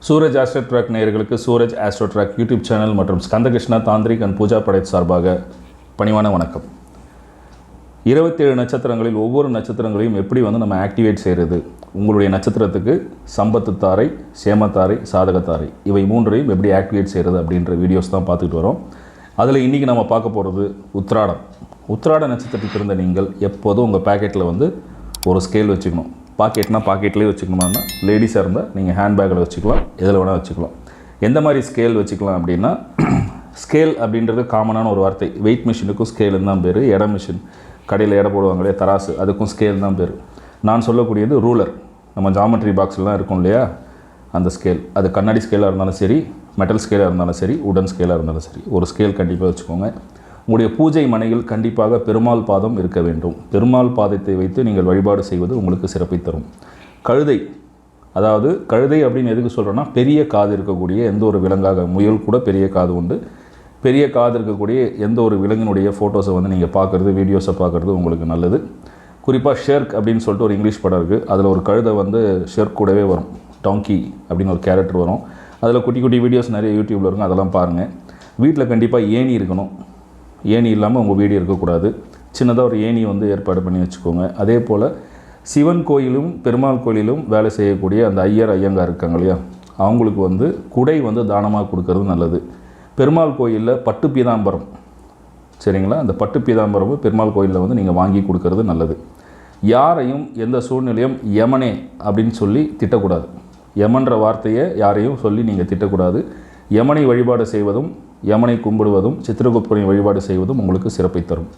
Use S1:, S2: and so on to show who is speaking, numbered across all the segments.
S1: Suraj astro track நேயர்களுக்கு Suraj astro track YouTube channel மற்றும் Skandakrishna tantric and Pooja படைத் சார்பாக பணிவான வணக்கம். 27 நட்சத்திரங்களில் ஒவ்வொரு நட்சத்திரங்களையும் எப்படி நம்ம ஆக்டிவேட் செய்கிறது, உங்களுடைய நட்சத்திரத்துக்கு சம்பத்து தாரை, சேமத்தாரை, சாதகத்தாரை இவை மூன்றையும் எப்படி ஆக்டிவேட் செய்கிறது அப்படின்ற வீடியோஸ் தான் பார்த்துக்கிட்டு வரோம். அதில் இன்றைக்கி நம்ம பார்க்க போகிறது உத்திராடம். உத்திராட நட்சத்திரத்துக்கு இருந்த நீங்கள் எப்போதும் உங்கள் பேக்கெட்டில் ஒரு ஸ்கேல் வச்சுக்கணும். பாக்கெட்லேயே வச்சுக்கணுமானா லேடிஸாக இருந்தால் நீங்கள் ஹேண்ட்பேக்கில் வச்சுக்கலாம், எதில் வேணால் வச்சுக்கலாம். எந்த மாதிரி ஸ்கேல் வச்சுக்கலாம் அப்படின்னா, ஸ்கேல் அப்படின்றது காமனான ஒரு வார்த்தை. வெயிட் மிஷினுக்கும் ஸ்கேலுன்னு தான் பேர். எடை மிஷின் கடையில் எடை போடுவாங்களே தராசு, அதுக்கும் ஸ்கேல் தான் பேர். நான் சொல்லக்கூடியது ரூலர், நம்ம ஜாமெட்ரி பாக்ஸ்லாம் இருக்கும் இல்லையா, அந்த ஸ்கேல். அது கண்ணாடி ஸ்கேலாக இருந்தாலும் சரி, மெட்டல் ஸ்கேலாக இருந்தாலும் சரி, உடன் ஸ்கேலாக இருந்தாலும் சரி, ஒரு ஸ்கேல் கண்டிப்பாக வச்சுக்கோங்க. உங்களுடைய பூஜை மனையில் கண்டிப்பாக பெருமாள் பாதம் இருக்க வேண்டும். பெருமாள் பாதத்தை வைத்து நீங்கள் வழிபாடு செய்வது உங்களுக்கு சிறப்பை தரும். கழுதை, அதாவது கழுதை அப்படின்னு எதுக்கு சொல்கிறோன்னா, பெரிய காது இருக்கக்கூடிய எந்த ஒரு விலங்காக, முயல் கூட பெரிய காது உண்டு. பெரிய காது இருக்கக்கூடிய எந்த ஒரு விலங்கினுடைய ஃபோட்டோஸை நீங்கள் பார்க்குறது, வீடியோஸை பார்க்குறது உங்களுக்கு நல்லது. குறிப்பாக ஷெர்க் அப்படின்னு சொல்லிட்டு ஒரு இங்கிலீஷ் படம் இருக்குது. அதில் ஒரு கழுதை ஷெர்க் கூடவே வரும், டாங்கி அப்படின்னு ஒரு கேரக்டர் வரும். அதில் குட்டி குட்டி வீடியோஸ் நிறைய யூடியூப்பில் இருக்கும், அதெல்லாம் பாருங்கள். வீட்டில் கண்டிப்பாக ஏணி இருக்கணும். ஏணி இல்லாமல் உங்கள் வீடு இருக்கக்கூடாது. சின்னதாக ஒரு ஏணி ஏற்பாடு பண்ணி வச்சுக்கோங்க. அதே போல் சிவன் கோயிலும் பெருமாள் கோயிலும் வேலை செய்யக்கூடிய அந்த ஐயங்கார் இருக்காங்க இல்லையா, அவங்களுக்கு குடை தானமாக கொடுக்கறது நல்லது. பெருமாள் கோயிலில் பட்டு பீதாம்பரம், சரிங்களா, அந்த பட்டு பீதாம்பரமும் பெருமாள் கோயிலில் நீங்கள் வாங்கி கொடுக்கறது நல்லது. யாரையும் எந்த சூழ்நிலையும் யமனே அப்படின்னு சொல்லி திட்டக்கூடாது. யமன்ற வார்த்தையை யாரையும் சொல்லி நீங்கள் திட்டக்கூடாது. யமனை வழிபாடு செய்வதும், யமனை கும்பிடுவதும், சித்திரகுப்தனை வழிபாடு செய்வதும் உங்களுக்கு சிறப்பை தரும்.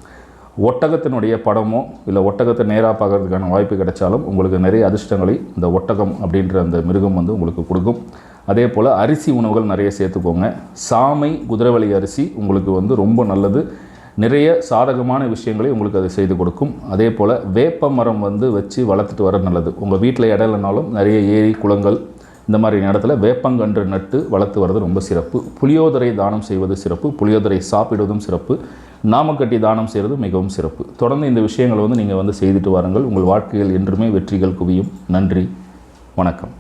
S1: ஒட்டகத்தினுடைய படமோ இல்லை ஒட்டகத்தை நேராக பார்க்கறதுக்கான வாய்ப்பு கிடைச்சாலும் உங்களுக்கு நிறைய அதிர்ஷ்டங்களை இந்த ஒட்டகம் அப்படின்ற அந்த மிருகம் உங்களுக்கு கொடுக்கும். அதே போல் அரிசி உணவுகள் நிறைய சேர்த்துக்கோங்க. சாமை, குதிரைவலி அரிசி உங்களுக்கு ரொம்ப நல்லது. நிறைய சாதகமான விஷயங்களை உங்களுக்கு அது செய்து கொடுக்கும். அதே போல் வேப்ப மரம் வச்சு வளர்த்துட்டு வர நல்லது. உங்கள் வீட்டில் இடம் இல்லைனாலும் நிறைய ஏரி, குளங்கள் இந்த மாதிரி இடத்துல வேப்பங்கன்று நட்டு வளர்த்து வர்றது ரொம்ப சிறப்பு. புளியோதரை தானம் செய்வது சிறப்பு. புளியோதரை சாப்பிடுவதும் சிறப்பு. நாமக்கட்டி தானம் செய்வது மிகவும் சிறப்பு. தொடர்ந்து இந்த விஷயங்களை நீங்கள் செய்துட்டு வாருங்கள். உங்கள் வாழ்க்கையில் என்றுமே வெற்றிகள் குவியும். நன்றி, வணக்கம்.